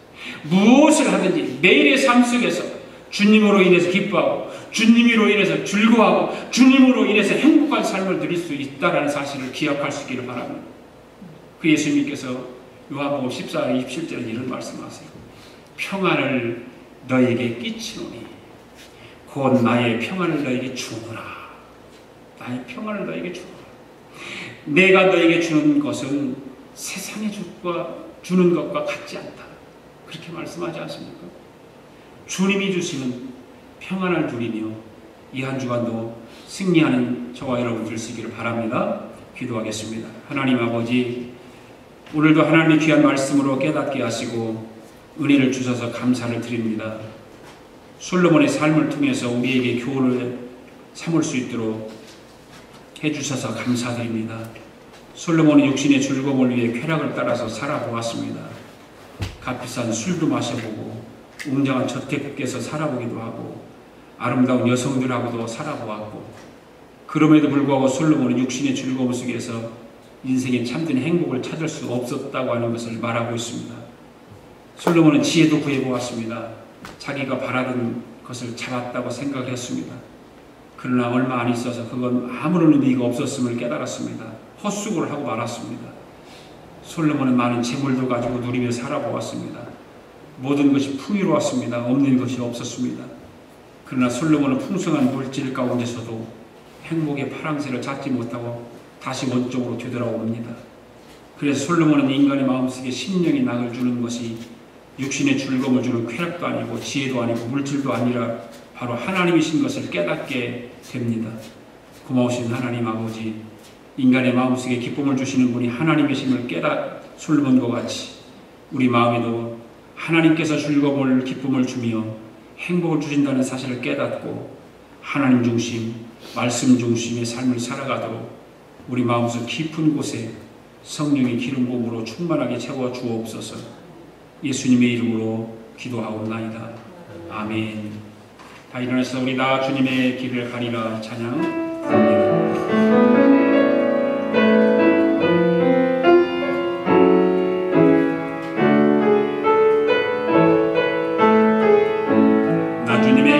무엇을 하든지 매일의 삶 속에서 주님으로 인해서 기뻐하고 주님으로 인해서 즐거워하고 주님으로 인해서 행복한 삶을 누릴 수 있다는 사실을 기억할 수 있기를 바랍니다. 그 예수님께서 요한복음 14장 27절에 이런 말씀하세요. 평안을 너에게 끼치노니 곧 나의 평안을 너에게 주노라. 나의 평안을 너에게 주노라. 내가 너에게 주는 것은 세상에 주는 것과 같지 않다. 그렇게 말씀하지 않습니까? 주님이 주시는 평안을 누리며 이 한 주간도 승리하는 저와 여러분 되시기를 바랍니다. 기도하겠습니다. 하나님 아버지, 오늘도 하나님의 귀한 말씀으로 깨닫게 하시고 은혜를 주셔서 감사를 드립니다. 솔로몬의 삶을 통해서 우리에게 교훈을 삼을 수 있도록 해주셔서 감사드립니다. 솔로몬은 육신의 즐거움을 위해 쾌락을 따라서 살아보았습니다. 값비싼 술도 마셔보고 웅장한 저택에서 살아보기도 하고 아름다운 여성들하고도 살아보았고, 그럼에도 불구하고 솔로몬은 육신의 즐거움 속에서 인생의 참된 행복을 찾을 수 없었다고 하는 것을 말하고 있습니다. 솔로몬은 지혜도 구해보았습니다. 자기가 바라던 것을 잡았다고 생각을 했습니다. 그러나 얼마 안 있어서 그건 아무런 의미가 없었음을 깨달았습니다. 헛수고를 하고 말았습니다. 솔로몬은 많은 재물도 가지고 누리며 살아보았습니다. 모든 것이 풍요로웠습니다. 없는 것이 없었습니다. 그러나 솔로몬은 풍성한 물질 가운데서도 행복의 파랑새를 찾지 못하고 다시 원쪽으로 되돌아옵니다. 그래서 솔로몬은 인간의 마음속에 심령의 낙을 주는 것이 육신의 즐거움을 주는 쾌락도 아니고 지혜도 아니고 물질도 아니라 바로 하나님이신 것을 깨닫게 됩니다. 고마우신 하나님 아버지, 인간의 마음속에 기쁨을 주시는 분이 하나님이심을 솔로몬과 같이 우리 마음에도 하나님께서 즐거움을 기쁨을 주며 행복을 주신다는 사실을 깨닫고 하나님 중심, 말씀 중심의 삶을 살아가도록 우리 마음속 깊은 곳에 성령의 기름 부음으로 충만하게 채워 주옵소서. 예수님의 이름으로 기도하옵나이다. 아멘. 다 일어나서 우리 나 주님의 길을 가리라 찬양합니다. 주님의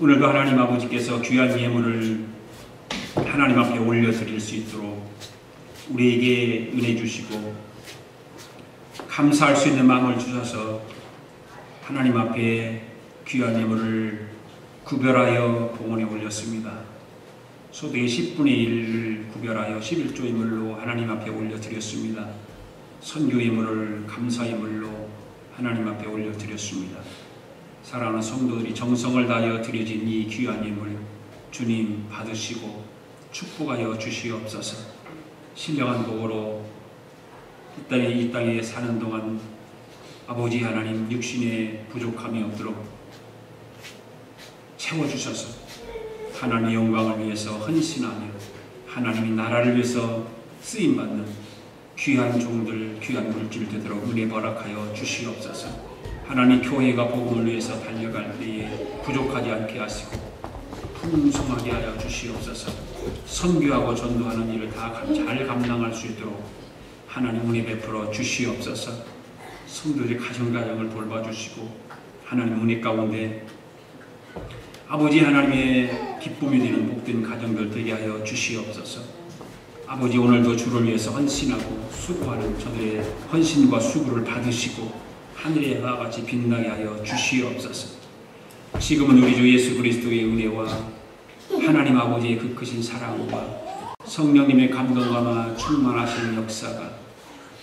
오늘도 하나님 아버지께서 귀한 예물을 하나님 앞에 올려드릴 수 있도록 우리에게 은혜 주시고 감사할 수 있는 마음을 주셔서 하나님 앞에 귀한 예물을 구별하여 봉헌에 올렸습니다. 소득의 10분의 1을 구별하여 11조 예물로 하나님 앞에 올려드렸습니다. 선교 예물을 감사 예물로 하나님 앞에 올려드렸습니다. 사랑하는 성도들이 정성을 다하여 드려진 이 귀한 예물 주님 받으시고 축복하여 주시옵소서. 신령한 복으로 이 땅에 사는 동안 아버지 하나님 육신에 부족함이 없도록 채워주셔서 하나님의 영광을 위해서 헌신하며 하나님의 나라를 위해서 쓰임받는 귀한 종들, 귀한 물질 되도록 은혜 허락하여 주시옵소서. 하나님 교회가 복음을 위해서 달려갈 때에 부족하지 않게 하시고 풍성하게 하여 주시옵소서. 선교하고 전도하는 일을 다 잘 감당할 수 있도록 하나님 은혜 베풀어 주시옵소서. 성도들의 가정을 돌봐주시고 하나님 은혜 가운데 아버지 하나님의 기쁨이 되는 복된 가정들 되게 하여 주시옵소서. 아버지 오늘도 주를 위해서 헌신하고 수고하는 저들의 헌신과 수고를 받으시고 하늘의 해와 같이 빛나게 하여 주시옵소서. 지금은 우리 주 예수 그리스도의 은혜와 하나님 아버지의 그 크신 사랑과 성령님의 감동과 충만하신 역사가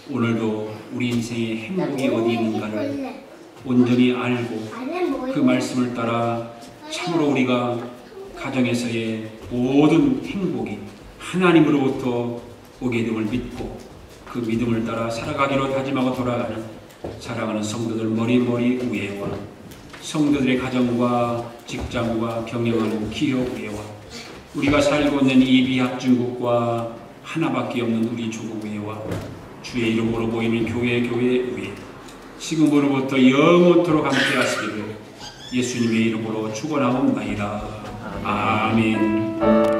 오늘도 우리 인생의 행복이 어디 있는가를 온전히 알고 그 말씀을 따라 참으로 우리가 가정에서의 모든 행복이 하나님으로부터 오게 됨을 믿고 그 믿음을 따라 살아가기로 다짐하고 돌아가는 사랑하는 성도들 머리머리 위에와 성도들의 가정과 직장과 경영하는 기업 위에와 우리가 살고 있는 이 비합중국과 하나밖에 없는 우리 조국 위에와 주의 이름으로 보이는 교회 위에 지금으로부터 영원토록 함께 하시기를 예수님의 이름으로 축원하옵나이다. 아멘.